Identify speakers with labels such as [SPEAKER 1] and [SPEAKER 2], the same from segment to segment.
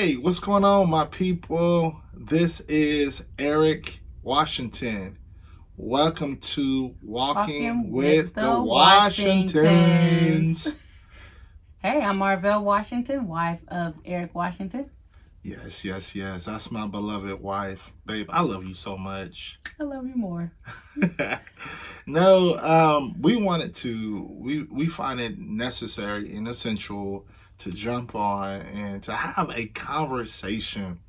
[SPEAKER 1] Hey, what's going on, my people? This is Eric Washington. Welcome to Walking with the Washingtons.
[SPEAKER 2] Hey, I'm Marvell Washington, wife of Eric Washington.
[SPEAKER 1] Yes. That's my beloved wife. Babe, I love you so much.
[SPEAKER 2] I love you more.
[SPEAKER 1] We find it necessary and essential to jump on and to have a conversation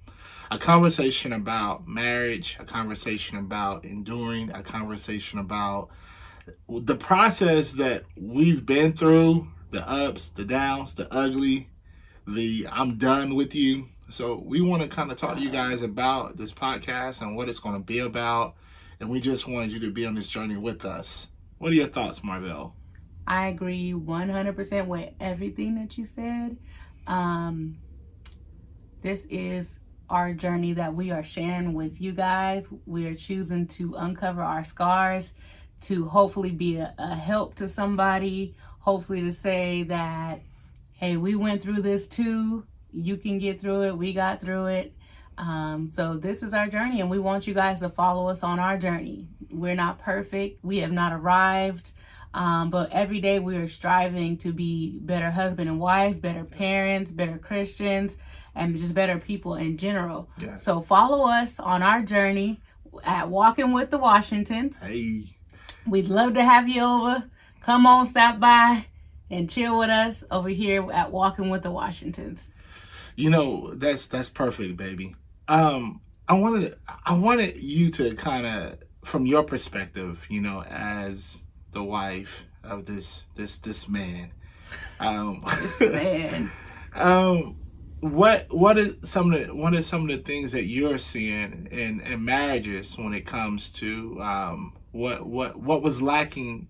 [SPEAKER 1] about marriage, a conversation about enduring, a conversation about the process that we've been through, the ups, the downs, the ugly, the I'm done with you. So we want to kind of talk to you guys about this podcast and what it's going to be about. And we just wanted you to be on this journey with us. What are your thoughts, Marvell?
[SPEAKER 2] I agree 100% with everything that you said. This is our journey that we are sharing with you guys. We are choosing to uncover our scars to hopefully be a help to somebody. Hopefully to say that, hey, we went through this too. You can get through it. We got through it. So this is our journey, and we want you guys to follow us on our journey. We're not perfect. We have not arrived. But every day we are striving to be better husband and wife, better parents, better Christians, and just better people in general.
[SPEAKER 1] Yeah.
[SPEAKER 2] So follow us on our journey at Walking with the Washingtons.
[SPEAKER 1] Hey.
[SPEAKER 2] We'd love to have you over. Come on, stop by and chill with us over here at Walking with the Washingtons.
[SPEAKER 1] You know, that's perfect, baby. I wanted you to kind of, from your perspective, you know, as the wife of this man.
[SPEAKER 2] This man.
[SPEAKER 1] What are some of the things that you're seeing in marriages when it comes to what was lacking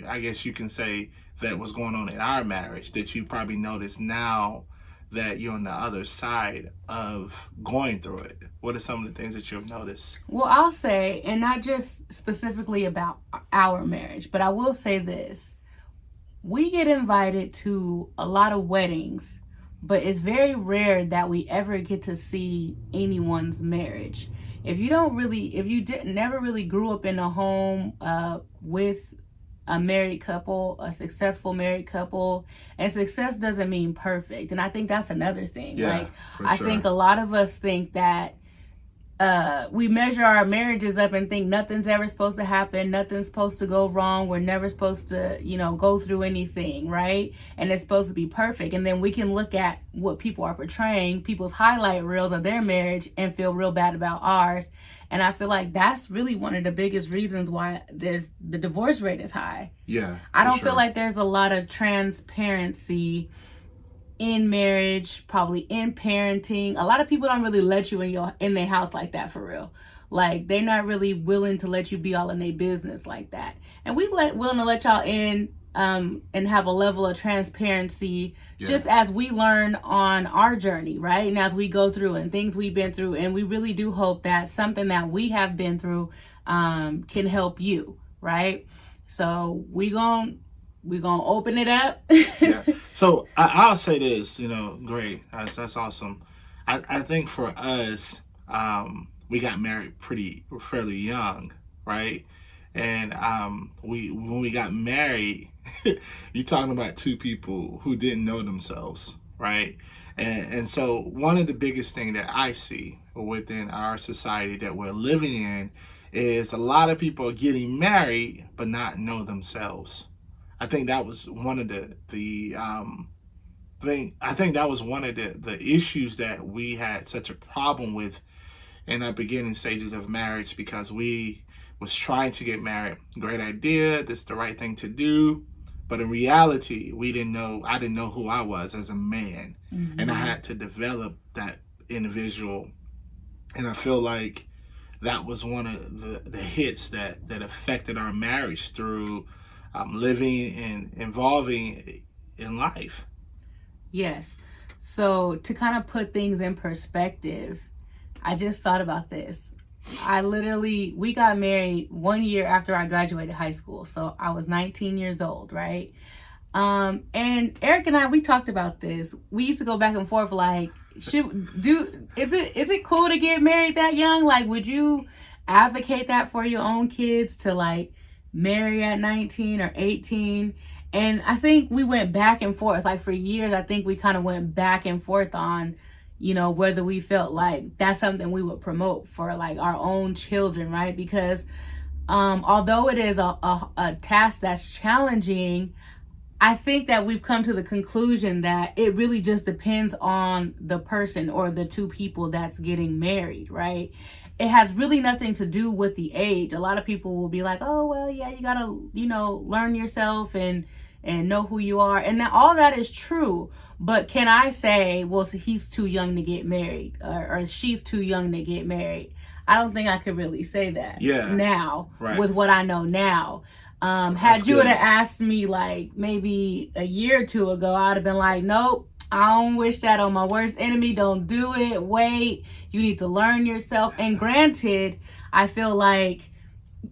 [SPEAKER 1] I guess you can say, that was going on in our marriage that you probably notice now that you're on the other side of going through it? What are some of the things that you've noticed?
[SPEAKER 2] Well, I'll say, and not just specifically about our marriage, but I will say this. We get invited to a lot of weddings, but it's very rare that we ever get to see anyone's marriage. If you never really grew up in a home with a married couple, a successful married couple, and success doesn't mean perfect. And I think that's another thing.
[SPEAKER 1] Yeah,
[SPEAKER 2] I think a lot of us think that we measure our marriages up and think nothing's ever supposed to happen, nothing's supposed to go wrong, we're never supposed to, go through anything, right? And it's supposed to be perfect. And then we can look at what people are portraying, people's highlight reels of their marriage, and feel real bad about ours. And I feel like that's really one of the biggest reasons why the divorce rate is high.
[SPEAKER 1] Yeah.
[SPEAKER 2] I don't feel like there's a lot of transparency in marriage, probably in parenting. A lot of people don't really let you in their house like that, for real. Like, they're not really willing to let you be all in their business like that. And willing to let y'all in and have a level of transparency, just as we learn on our journey, right? And as we go through and things we've been through. And we really do hope that something that we have been through can help you, right? So we're gonna open it up.
[SPEAKER 1] Yeah. So I'll say this, great. That's awesome. I think for us, we got married fairly young, right? And when we got married, you're talking about two people who didn't know themselves, right? And so one of the biggest things that I see within our society that we're living in is a lot of people are getting married but not know themselves. I think that was one of the issues that we had such a problem with in our beginning stages of marriage, because we was trying to get married. Great idea, this is the right thing to do. But in reality, I didn't know who I was as a man. Mm-hmm. And I had to develop that individual. And I feel like that was one of the hits that affected our marriage through living and involving in life.
[SPEAKER 2] Yes. So to kind of put things in perspective, I just thought about this. We got married 1 year after I graduated high school. So I was 19 years old, right? And Eric and I, we talked about this. We used to go back and forth like, is it cool to get married that young? Like, would you advocate that for your own kids to like marry at 19 or 18? And I think we went back and forth. Like for years, I think we kind of went back and forth on, whether we felt like that's something we would promote for like our own children, right? Because although it is a task that's challenging, I think that we've come to the conclusion that it really just depends on the person or the two people that's getting married, right? It has really nothing to do with the age. A lot of people will be like, oh, well, yeah, you gotta, learn yourself and know who you are. And now all that is true. But can I say, well, so he's too young to get married or she's too young to get married? I don't think I could really say that now with what I know now. Had you would have asked me like maybe a year or two ago, I'd have been like, nope, I don't wish that on my worst enemy. Don't do it. Wait, you need to learn yourself. And granted, I feel like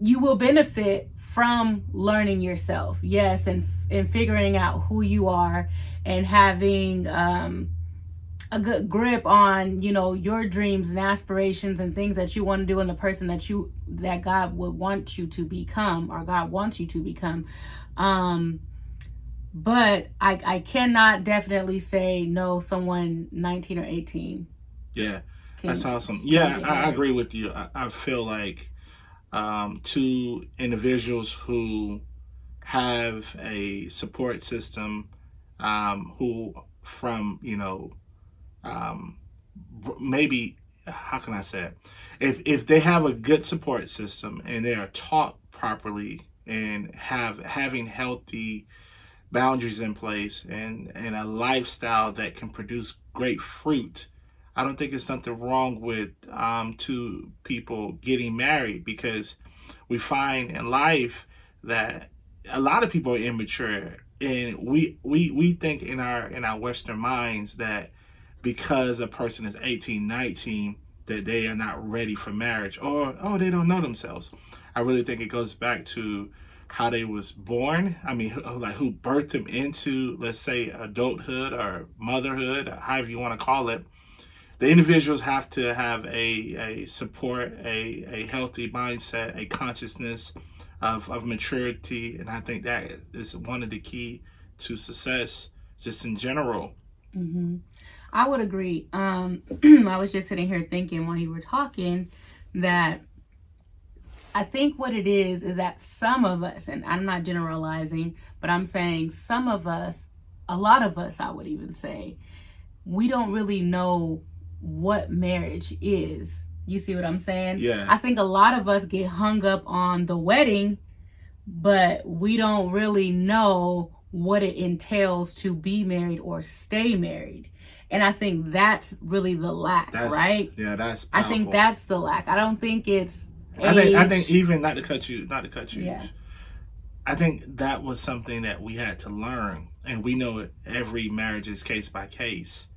[SPEAKER 2] you will benefit from learning yourself. Yes. And figuring out who you are and having, a good grip on, your dreams and aspirations and things that you want to do and the person that God would want you to become or God wants you to become. But I cannot definitely say no, someone 19 or 18.
[SPEAKER 1] Yeah, that's awesome. Yeah, I agree with you. I feel like two individuals who have a support system, who from, maybe, how can I say it? If they have a good support system and they are taught properly and having healthy boundaries in place and a lifestyle that can produce great fruit, I don't think there's something wrong with two people getting married, because we find in life that a lot of people are immature, and we think in our Western minds that because a person is 18, 19, that they are not ready for marriage, or they don't know themselves. I really think it goes back to how they was born. I mean, like who birthed them into, let's say, adulthood or motherhood, or however you want to call it. The individuals have to have a support, a healthy mindset, a consciousness of maturity, and I think that is one of the key to success, just in general.
[SPEAKER 2] Mm-hmm. I would agree. I was just sitting here thinking while you were talking that I think what it is that some of us, and I'm not generalizing, but I'm saying some of us, a lot of us, I would even say, we don't really know what marriage is. You see what I'm saying?
[SPEAKER 1] Yeah.
[SPEAKER 2] I think a lot of us get hung up on the wedding, but we don't really know what it entails to be married or stay married. And I think that's really the lack, right?
[SPEAKER 1] Yeah, that's powerful.
[SPEAKER 2] I think that's the lack. I don't think it's
[SPEAKER 1] age. I think even not to cut you.
[SPEAKER 2] Yeah.
[SPEAKER 1] I think that was something that we had to learn, and we know every marriage is case by case.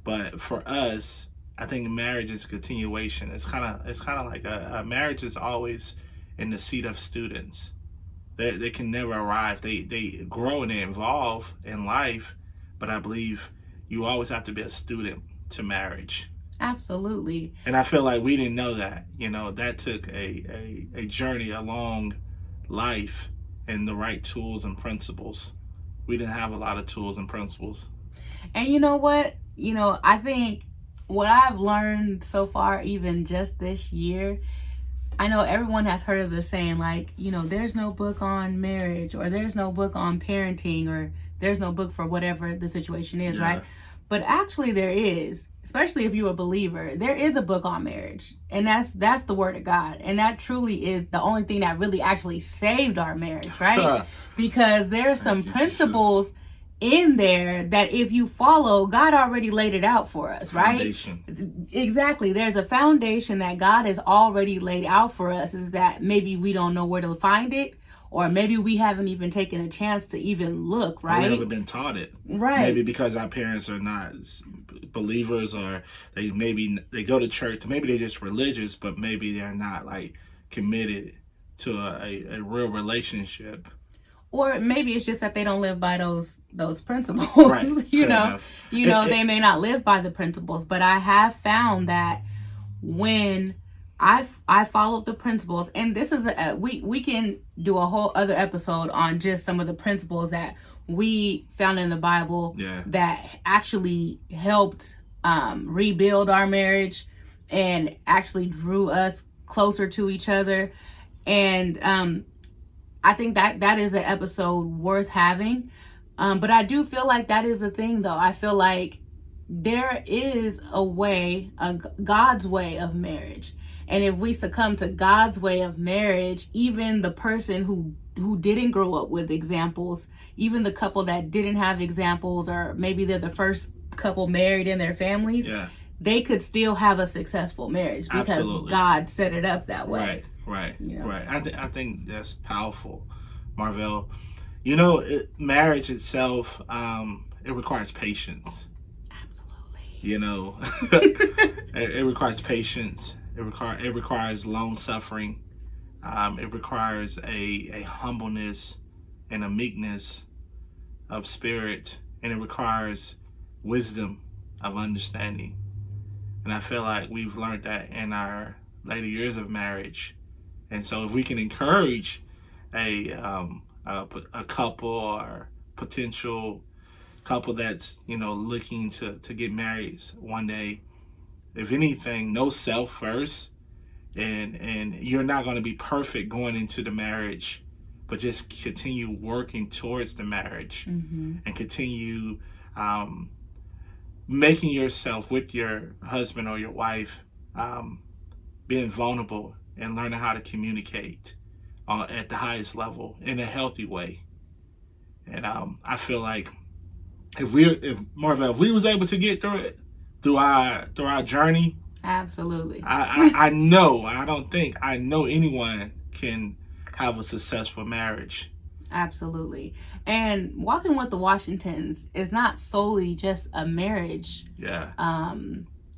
[SPEAKER 1] But for us, I think marriage is a continuation. It's kind of like a marriage is always in the seat of students. They can never arrive. They grow and they evolve in life, but I believe you always have to be a student to marriage.
[SPEAKER 2] Absolutely.
[SPEAKER 1] And I feel like we didn't know that. That took a journey along life and the right tools and principles. We didn't have a lot of tools and principles.
[SPEAKER 2] And you know what? I think what I've learned so far, even just this year, I know everyone has heard of the saying, like, there's no book on marriage, or there's no book on parenting, or there's no book for whatever the situation is, right? But actually there is, especially if you're a believer, there is a book on marriage. And that's the word of God. And that truly is the only thing that really actually saved our marriage, right? Because there are some principles in there that if you follow, God already laid it out for us, right?
[SPEAKER 1] Foundation.
[SPEAKER 2] Exactly. There's a foundation that God has already laid out for us, is that maybe we don't know where to find it, or maybe we haven't even taken a chance to even look, right?
[SPEAKER 1] We haven't been taught it.
[SPEAKER 2] Right.
[SPEAKER 1] Maybe because our parents are not believers, or they go to church, maybe they're just religious, but maybe they're not like committed to a real relationship.
[SPEAKER 2] Or maybe it's just that they don't live by those principles.
[SPEAKER 1] Right.
[SPEAKER 2] you
[SPEAKER 1] Fair
[SPEAKER 2] know,
[SPEAKER 1] enough.
[SPEAKER 2] they may not live by the principles, but I have found that when I followed the principles, and this is we can do a whole other episode on just some of the principles that we found in the Bible
[SPEAKER 1] Yeah.
[SPEAKER 2] that actually helped rebuild our marriage and actually drew us closer to each other. And I think that is an episode worth having. But I do feel like that is the thing, though. I feel like there is a way, God's way of marriage. And if we succumb to God's way of marriage, even the person who didn't grow up with examples, even the couple that didn't have examples, or maybe they're the first couple married in their families,
[SPEAKER 1] Yeah.
[SPEAKER 2] they could still have a successful marriage because
[SPEAKER 1] Absolutely.
[SPEAKER 2] God set it up that way.
[SPEAKER 1] Right.
[SPEAKER 2] You know?
[SPEAKER 1] Right. I think that's powerful, Marvell. Marriage itself, it requires patience.
[SPEAKER 2] Absolutely.
[SPEAKER 1] It requires patience. It requires long suffering. It requires a humbleness and a meekness of spirit, and it requires wisdom of understanding. And I feel like we've learned that in our later years of marriage. And so, if we can encourage a couple or potential couple that's looking to get married one day, if anything, know self first, and you're not going to be perfect going into the marriage, but just continue working towards the marriage, and continue making yourself with your husband or your wife, being vulnerable and learning how to communicate at the highest level in a healthy way. And I feel like if we was able to get through it, through our journey,
[SPEAKER 2] absolutely.
[SPEAKER 1] I know anyone can have a successful marriage.
[SPEAKER 2] Absolutely. And Walking with the Washingtons is not solely just a marriage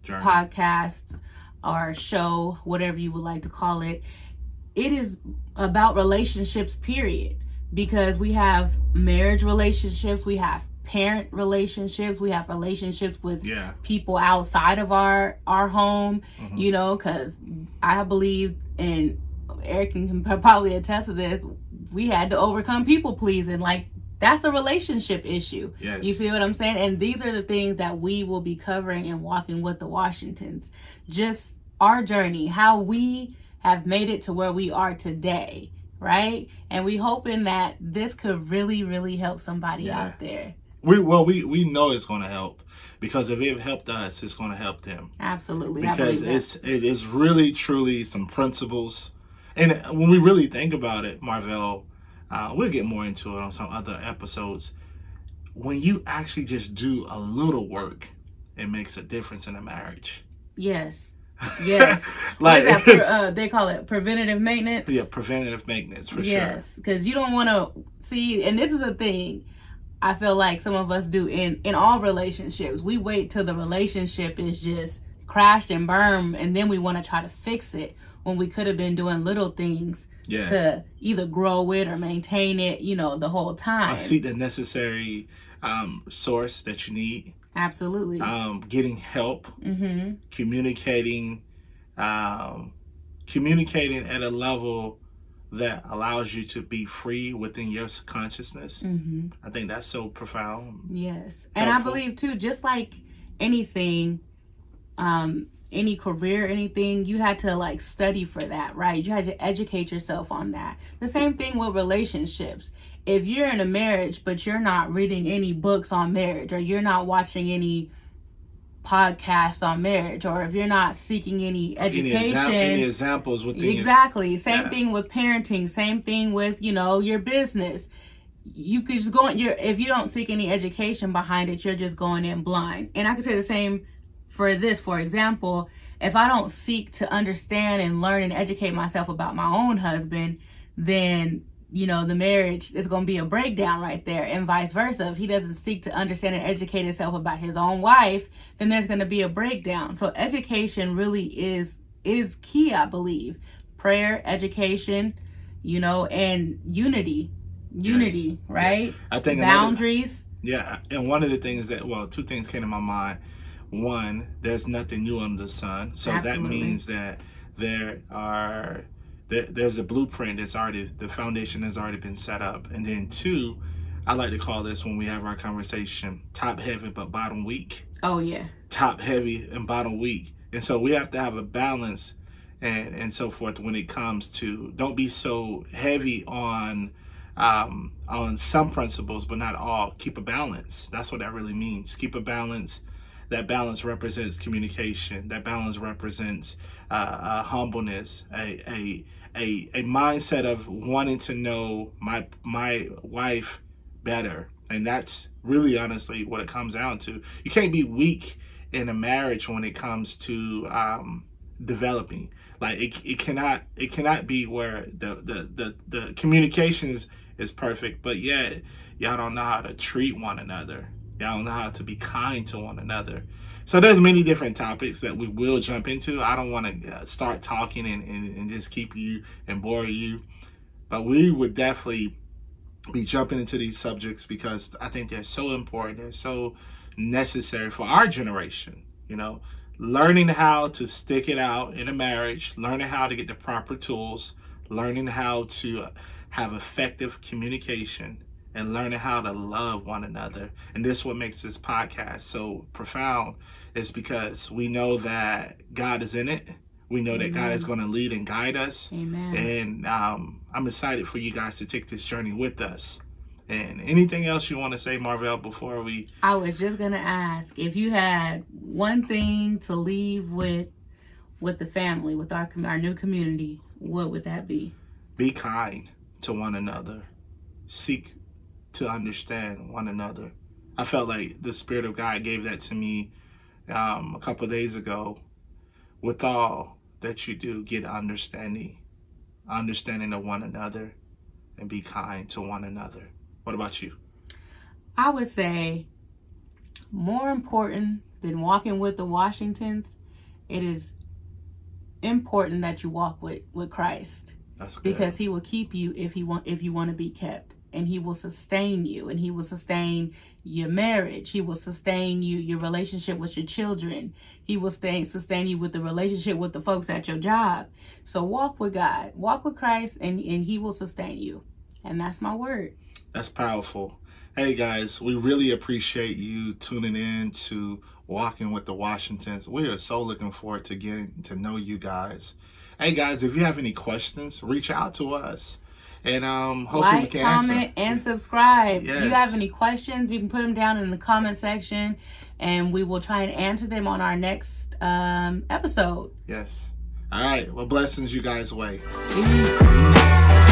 [SPEAKER 2] podcast or show, whatever you would like to call it. It is about relationships, period. Because we have marriage relationships, we have parent relationships, we have relationships with people outside of our home, because I believe, and Eric can probably attest to this, we had to overcome people pleasing. Like, that's a relationship issue.
[SPEAKER 1] Yes.
[SPEAKER 2] You see what I'm saying? And these are the things that we will be covering in Walking with the Washingtons. Just our journey, how we have made it to where we are today, right? And we hoping that this could really, really help somebody out there.
[SPEAKER 1] We know it's going to help, because if it helped us, it's going to help them.
[SPEAKER 2] Absolutely.
[SPEAKER 1] Because it is really, truly some principles. And when we really think about it, Marvell, we'll get more into it on some other episodes. When you actually just do a little work, it makes a difference in a marriage.
[SPEAKER 2] Yes.
[SPEAKER 1] Like,
[SPEAKER 2] they call it preventative maintenance.
[SPEAKER 1] Yeah, preventative maintenance, for sure.
[SPEAKER 2] Yes, because you don't want to see, and this is a thing I feel like some of us do in all relationships. We wait till the relationship is just crashed and burned, and then we want to try to fix it, when we could have been doing little things to either grow it or maintain it, the whole time.
[SPEAKER 1] Seek the necessary source that you need.
[SPEAKER 2] Absolutely.
[SPEAKER 1] Getting help, communicating at a level that allows you to be free within your consciousness. I think that's so profound.
[SPEAKER 2] Yes. And helpful. I believe too, just like anything, any career, anything, you had to study for that, right? You had to educate yourself on that. The same thing with relationships. If you're in a marriage, but you're not reading any books on marriage, or you're not watching any podcasts on marriage, or if you're not seeking any education,
[SPEAKER 1] any examples with
[SPEAKER 2] exactly. Same thing with parenting. Same thing with your business. You could just go in. If you don't seek any education behind it, you're just going in blind. And I could say the same for this. For example, if I don't seek to understand and learn and educate myself about my own husband, then the marriage is going to be a breakdown right there, and vice versa. If he doesn't seek to understand and educate himself about his own wife, then there's going to be a breakdown. So education really is key, I believe. Prayer, education, and unity. Unity, right?
[SPEAKER 1] I think
[SPEAKER 2] boundaries.
[SPEAKER 1] And one of the things two things came to my mind. One, there's nothing new under the sun, so that means that there's a blueprint that's already, the foundation has already been set up. And then two, I like to call this, when we have our conversation, top heavy but bottom weak.
[SPEAKER 2] Oh yeah.
[SPEAKER 1] Top heavy and bottom weak. And so we have to have a balance and so forth when it comes to, don't be so heavy on some principles, but not all. Keep a balance. That's what that really means. Keep a balance. That balance represents communication. That balance represents humbleness, a mindset of wanting to know my wife better. And that's really honestly what it comes down to. You can't be weak in a marriage when it comes to developing. Like it cannot be where the communication is perfect, but yet y'all don't know how to treat one another. Y'all don't know how to be kind to one another. So there's many different topics that we will jump into. I don't want to start talking and just keep you and bore you, but we would definitely be jumping into these subjects because I think they're so important. They're so necessary for our generation. You know, learning how to stick it out in a marriage, learning how to get the proper tools, learning how to have effective communication, and learning how to love one another. And this is what makes this podcast so profound, is because we know that God is in it. We know that God is going to lead and guide us.
[SPEAKER 2] Amen.
[SPEAKER 1] And I'm excited for you guys to take this journey with us. And anything else you want to say, Marvell, before we...
[SPEAKER 2] I was just going to ask, if you had one thing to leave with the family, with our new community, what would that be?
[SPEAKER 1] Be kind to one another. Seek to understand one another. I felt like the Spirit of God gave that to me a couple of days ago. With all that you do, get understanding of one another, and be kind to one another. What about you?
[SPEAKER 2] I would say, more important than walking with the Washingtons, it is important that you walk with Christ.
[SPEAKER 1] That's good.
[SPEAKER 2] Because he will keep you if you want to be kept, and he will sustain you, and he will sustain your marriage. He will sustain your relationship with your children. He will sustain you with the relationship with the folks at your job. So walk with God, walk with Christ, and he will sustain you. And that's my word.
[SPEAKER 1] That's powerful. Hey guys, we really appreciate you tuning in to Walking with the Washingtons. We are so looking forward to getting to know you guys. Hey guys, if you have any questions, reach out to us. And hopefully we can
[SPEAKER 2] comment, and subscribe.
[SPEAKER 1] Yes.
[SPEAKER 2] If you have any questions, you can put them down in the comment section, and we will try and answer them on our next episode.
[SPEAKER 1] Yes. All right. Well, blessings you guys' way.
[SPEAKER 2] Peace.